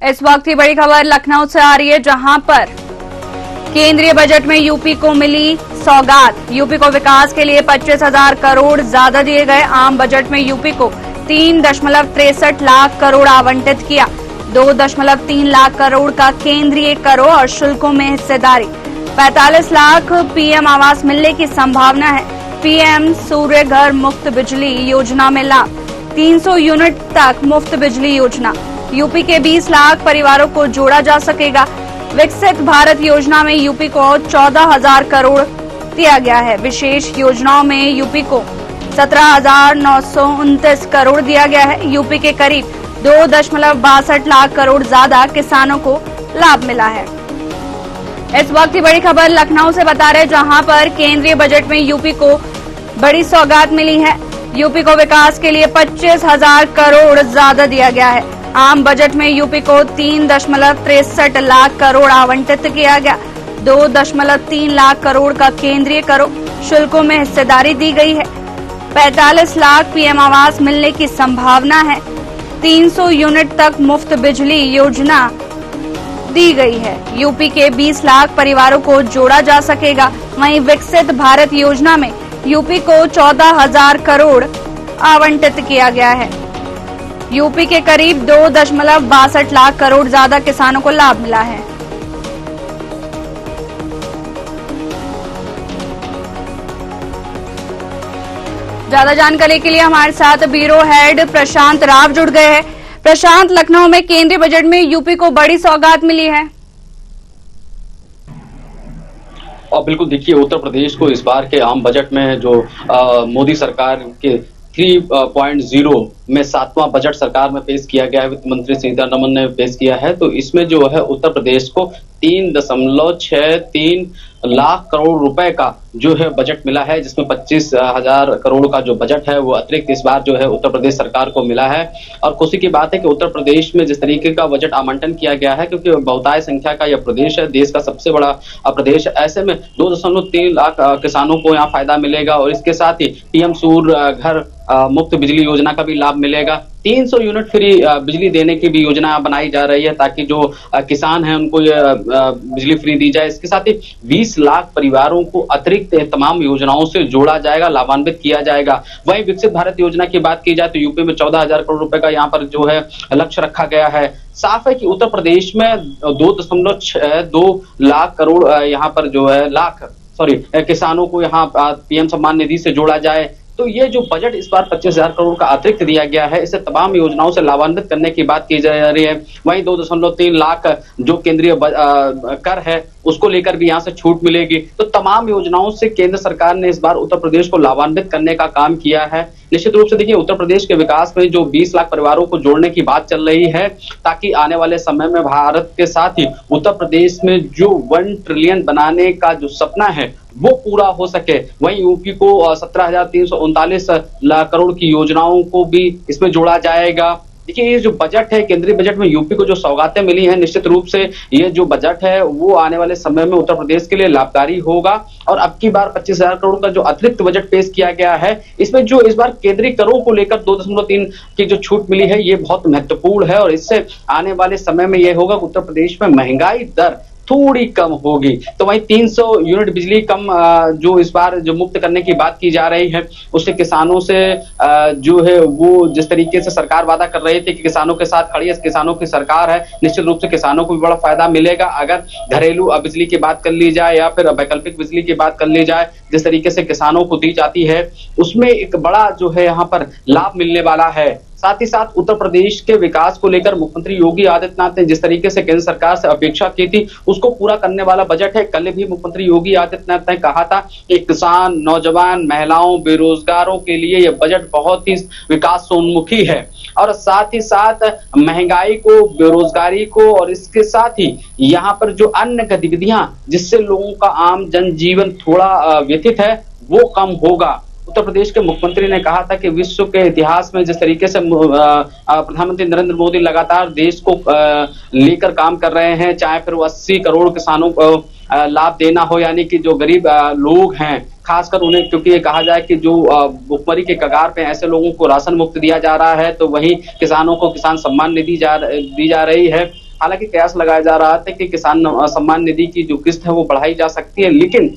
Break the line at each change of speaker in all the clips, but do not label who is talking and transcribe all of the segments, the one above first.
इस वक्त की बड़ी खबर लखनऊ से आ रही है, जहां पर केंद्रीय बजट में यूपी को मिली सौगात। यूपी को विकास के लिए 25,000 करोड़ ज्यादा दिए गए। आम बजट में यूपी को 3.63 लाख करोड़ आवंटित किया। 2.3 लाख करोड़ का केंद्रीय करों और शुल्कों में हिस्सेदारी। 45 लाख पीएम आवास मिलने की संभावना है। पीएम सूर्य घर मुफ्त बिजली योजना में लाभ। 300 यूनिट तक मुफ्त बिजली योजना। यूपी के 20 लाख परिवारों को जोड़ा जा सकेगा। विकसित भारत योजना में यूपी को 14,000 करोड़ दिया गया है। विशेष योजनाओं में यूपी को 17,929 करोड़ दिया गया है। यूपी के करीब 2.62 लाख करोड़ ज्यादा किसानों को लाभ मिला है। इस वक्त की बड़ी खबर लखनऊ से बता रहे, जहां पर केंद्रीय बजट में यूपी को बड़ी सौगात मिली है। यूपी को विकास के लिए 25,000 करोड़ ज्यादा दिया गया है। आम बजट में यूपी को 3.63 लाख करोड़ आवंटित किया गया। 2.3 लाख करोड़ का केंद्रीय करों शुल्कों में हिस्सेदारी दी गई है। 45 लाख पीएम आवास मिलने की संभावना है। 300 यूनिट तक मुफ्त बिजली योजना दी गई है। यूपी के 20 लाख परिवारों को जोड़ा जा सकेगा। वहीं विकसित भारत योजना में यूपी को 14,000 करोड़ आवंटित किया गया है। यूपी के करीब 2.62 लाख करोड़ ज्यादा किसानों को लाभ मिला है। ज्यादा जानकारी के लिए हमारे साथ ब्यूरो हेड प्रशांत राव जुड़ गए हैं। प्रशांत, लखनऊ में केंद्रीय बजट में यूपी को बड़ी सौगात मिली है।
और बिल्कुल देखिए, उत्तर प्रदेश को इस बार के आम बजट में जो मोदी सरकार के 3.0 में 7वां बजट सरकार में पेश किया गया है, वित्त मंत्री सीतारमण ने पेश किया है, तो इसमें जो है उत्तर प्रदेश को 3.63 लाख करोड़ रुपए का जो है बजट मिला है, जिसमें 25,000 करोड़ का जो बजट है वो अतिरिक्त इस बार जो है उत्तर प्रदेश सरकार को मिला है। और खुशी की बात है कि उत्तर प्रदेश में जिस तरीके का बजट आवंटन किया गया है, क्योंकि बहुतायत संख्या का यह प्रदेश है, देश का सबसे बड़ा प्रदेश, ऐसे में 2.3 लाख किसानों को यहाँ फायदा मिलेगा। और इसके साथ ही पीएम सूर्य घर मुफ्त बिजली योजना का भी लाभ मिलेगा। 300 यूनिट फ्री बिजली देने की भी योजना बनाई जा रही है, ताकि जो किसान हैं उनको ये बिजली फ्री दी जाए। इसके साथ ही 20 लाख परिवारों को अतिरिक्त तमाम योजनाओं से जोड़ा जाएगा, लाभान्वित किया जाएगा। वहीं विकसित भारत योजना की बात की जाए तो यूपी में 14,000 करोड़ रुपए का यहाँ पर जो है लक्ष्य रखा गया है। साफ है कि उत्तर प्रदेश में 2.62 लाख करोड़ यहाँ पर जो है किसानों को यहाँ पीएम सम्मान निधि से जोड़ा जाए। तो ये जो बजट इस बार 25,000 करोड़ का अतिरिक्त दिया गया है, इसे तमाम योजनाओं से लाभान्वित करने की बात की जा रही है। वहीं 2.3 लाख जो केंद्रीय कर है उसको लेकर भी यहाँ से छूट मिलेगी। तो तमाम योजनाओं से केंद्र सरकार ने इस बार उत्तर प्रदेश को लाभान्वित करने का काम किया है। निश्चित रूप से देखिए, उत्तर प्रदेश के विकास में जो 20 लाख परिवारों को जोड़ने की बात चल रही है, ताकि आने वाले समय में भारत के साथ ही उत्तर प्रदेश में जो 1 ट्रिलियन बनाने का जो सपना है वो पूरा हो सके। वहीं यूपी को 17,339 लाख करोड़ की योजनाओं को भी इसमें जोड़ा जाएगा। देखिए, ये जो बजट है, केंद्रीय बजट में यूपी को जो सौगातें मिली हैं, निश्चित रूप से ये जो बजट है वो आने वाले समय में उत्तर प्रदेश के लिए लाभकारी होगा। और अब की बार 25,000 करोड़ का जो अतिरिक्त बजट पेश किया गया है, इसमें जो इस बार केंद्रीय करों को लेकर 2.3 की जो छूट मिली है, ये बहुत महत्वपूर्ण है। और इससे आने वाले समय में यह होगा कि उत्तर प्रदेश में महंगाई दर थोड़ी कम होगी। तो वहीं 300 यूनिट बिजली कम जो इस बार जो मुक्त करने की बात की जा रही है, उससे किसानों से जो है वो जिस तरीके से सरकार वादा कर रही थी कि किसानों के साथ खड़ी है, किसानों की सरकार है, निश्चित रूप से किसानों को भी बड़ा फायदा मिलेगा। अगर घरेलू बिजली की बात कर ली जाए या फिर वैकल्पिक बिजली की बात कर ली जाए, जिस तरीके से किसानों को दी जाती है, उसमें एक बड़ा जो है यहाँ पर लाभ मिलने वाला है। साथ ही साथ उत्तर प्रदेश के विकास को लेकर मुख्यमंत्री योगी आदित्यनाथ ने जिस तरीके से केंद्र सरकार से अपेक्षा की थी, उसको पूरा करने वाला बजट है। कल भी मुख्यमंत्री योगी आदित्यनाथ ने कहा था कि किसान, नौजवान, महिलाओं, बेरोजगारों के लिए यह बजट बहुत ही विकासोन्मुखी है। और साथ ही साथ महंगाई को, बेरोजगारी को और इसके साथ ही यहाँ पर जो अन्य गतिविधियां जिससे लोगों का आम जनजीवन थोड़ा व्यथित है वो कम होगा। उत्तर प्रदेश के मुख्यमंत्री ने कहा था कि विश्व के इतिहास में जिस तरीके से प्रधानमंत्री नरेंद्र मोदी लगातार देश को लेकर काम कर रहे हैं, चाहे फिर वो 80 करोड़ किसानों को लाभ देना हो, यानी कि जो गरीब लोग हैं खासकर उन्हें, क्योंकि ये कहा जाए कि जो भुखमरी के कगार पे ऐसे लोगों को राशन मुफ्त दिया जा रहा है, तो वहीं किसानों को किसान सम्मान निधि दी जा रही है। हालांकि कयास लगाया जा रहा था कि किसान सम्मान निधि की जो किस्त है वो बढ़ाई जा सकती है, लेकिन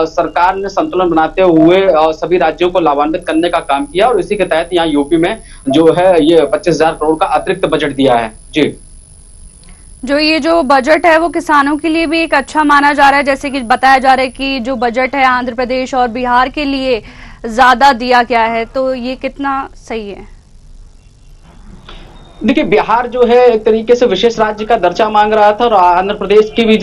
सरकार ने संतुलन बनाते हुए सभी राज्यों को लाभान्वित करने का काम किया और इसी के तहत यहाँ यूपी में जो है ये 25,000 करोड़ का अतिरिक्त बजट दिया है। जी,
ये जो बजट है वो किसानों के लिए भी एक अच्छा माना जा रहा है, जैसे कि बताया जा रहा है कि जो बजट है आंध्र प्रदेश और बिहार के लिए ज्यादा दिया गया है, तो ये कितना सही है?
देखिए, बिहार जो है एक तरीके से विशेष राज्य का दर्जा मांग रहा था और आंध्र प्रदेश की भी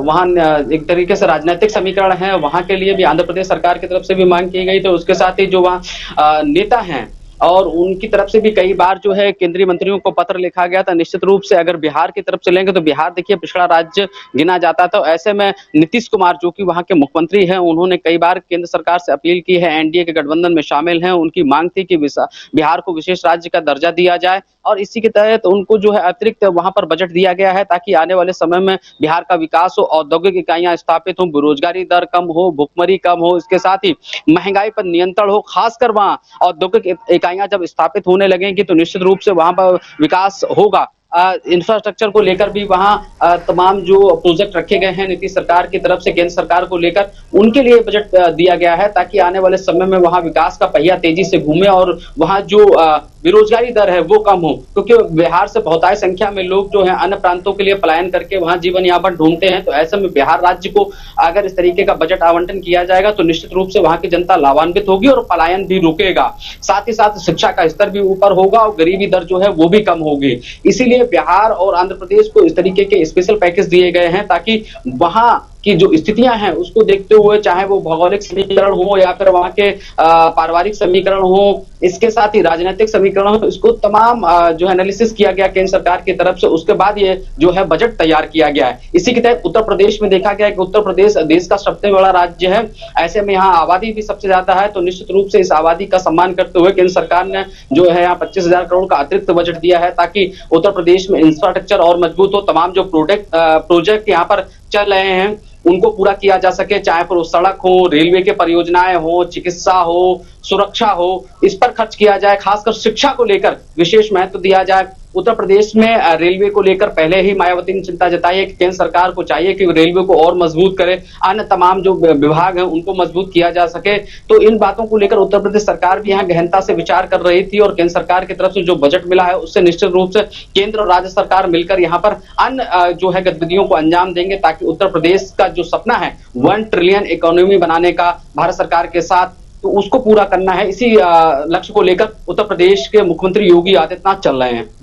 वहाँ एक तरीके से राजनीतिक समीकरण है, वहां के लिए भी आंध्र प्रदेश सरकार की तरफ से भी मांग की गई। तो उसके साथ ही जो वहाँ नेता हैं और उनकी तरफ से भी कई बार जो है केंद्रीय मंत्रियों को पत्र लिखा गया था। निश्चित रूप से अगर बिहार की तरफ से लेंगे तो बिहार देखिए पिछड़ा राज्य गिना जाता था। ऐसे में नीतीश कुमार जो कि वहां के मुख्यमंत्री हैं, उन्होंने कई बार केंद्र सरकार से अपील की है, एनडीए के गठबंधन में शामिल हैं, उनकी मांग थी कि बिहार को विशेष राज्य का दर्जा दिया जाए और इसी के तहत उनको जो है अतिरिक्त वहां पर बजट दिया गया है ताकि आने वाले समय में बिहार का विकास हो, औद्योगिक इकाइयां स्थापित हो, बेरोजगारी दर कम हो, भुखमरी कम हो, इसके साथ ही महंगाई पर नियंत्रण हो। खासकर वहां औद्योगिक इकाइयां जब स्थापित होने लगेंगी तो निश्चित रूप से वहां पर विकास होगा। इंफ्रास्ट्रक्चर को लेकर भी वहां तमाम जो प्रोजेक्ट रखे गए हैं नीतीश सरकार की तरफ से केंद्र सरकार को लेकर, उनके लिए बजट दिया गया है ताकि आने वाले समय में वहां विकास का पहिया तेजी से घूमे और वहां जो बेरोजगारी दर है वो कम हो, क्योंकि बिहार से बहुतायत संख्या में लोग जो है अन्य प्रांतों के लिए पलायन करके वहां जीवन यापन ढूंढते हैं। तो ऐसे में बिहार राज्य को अगर इस तरीके का बजट आवंटन किया जाएगा तो निश्चित रूप से वहां की जनता लाभान्वित होगी और पलायन भी रुकेगा। साथ ही साथ शिक्षा का स्तर भी ऊपर होगा और गरीबी दर जो है वो भी कम होगी। इसीलिए बिहार और आंध्र प्रदेश को इस तरीके के स्पेशल पैकेज दिए गए हैं ताकि वहां की जो स्थितियां हैं उसको देखते हुए, चाहे वो भौगोलिक समीकरण हो या फिर वहां के पारिवारिक समीकरण हो, इसके साथ ही राजनीतिक समीकरण हो, इसको तमाम जो है एनालिसिस किया गया केंद्र सरकार की तरफ से। उसके बाद ये जो है बजट तैयार किया गया है। इसी के तहत उत्तर प्रदेश में देखा गया है कि उत्तर प्रदेश देश का सबसे बड़ा राज्य है, ऐसे में यहाँ आबादी भी सबसे ज्यादा है। तो निश्चित रूप से इस आबादी का सम्मान करते हुए केंद्र सरकार ने जो है यहाँ 25,000 करोड़ का अतिरिक्त बजट दिया है ताकि उत्तर प्रदेश में इंफ्रास्ट्रक्चर और मजबूत हो, तमाम जो प्रोजेक्ट यहाँ पर चल रहे हैं उनको पूरा किया जा सके, चाहे फिर वो सड़क हो, रेलवे के परियोजनाएं हो, चिकित्सा हो, सुरक्षा हो, इस पर खर्च किया जाए। खासकर शिक्षा को लेकर विशेष महत्व दिया जाए। उत्तर प्रदेश में रेलवे को लेकर पहले ही मायावती ने चिंता जताई है कि केंद्र सरकार को चाहिए कि रेलवे को और मजबूत करे, अन्य तमाम जो विभाग हैं उनको मजबूत किया जा सके। तो इन बातों को लेकर उत्तर प्रदेश सरकार भी यहाँ गहनता से विचार कर रही थी और केंद्र सरकार की तरफ से जो बजट मिला है उससे निश्चित रूप से केंद्र और राज्य सरकार मिलकर यहाँ पर अन्य जो है गतिविधियों को अंजाम देंगे ताकि उत्तर प्रदेश का जो सपना है 1 ट्रिलियन इकोनॉमी बनाने का भारत सरकार के साथ, तो उसको पूरा करना है। इसी लक्ष्य को लेकर उत्तर प्रदेश के मुख्यमंत्री योगी आदित्यनाथ चल रहे हैं।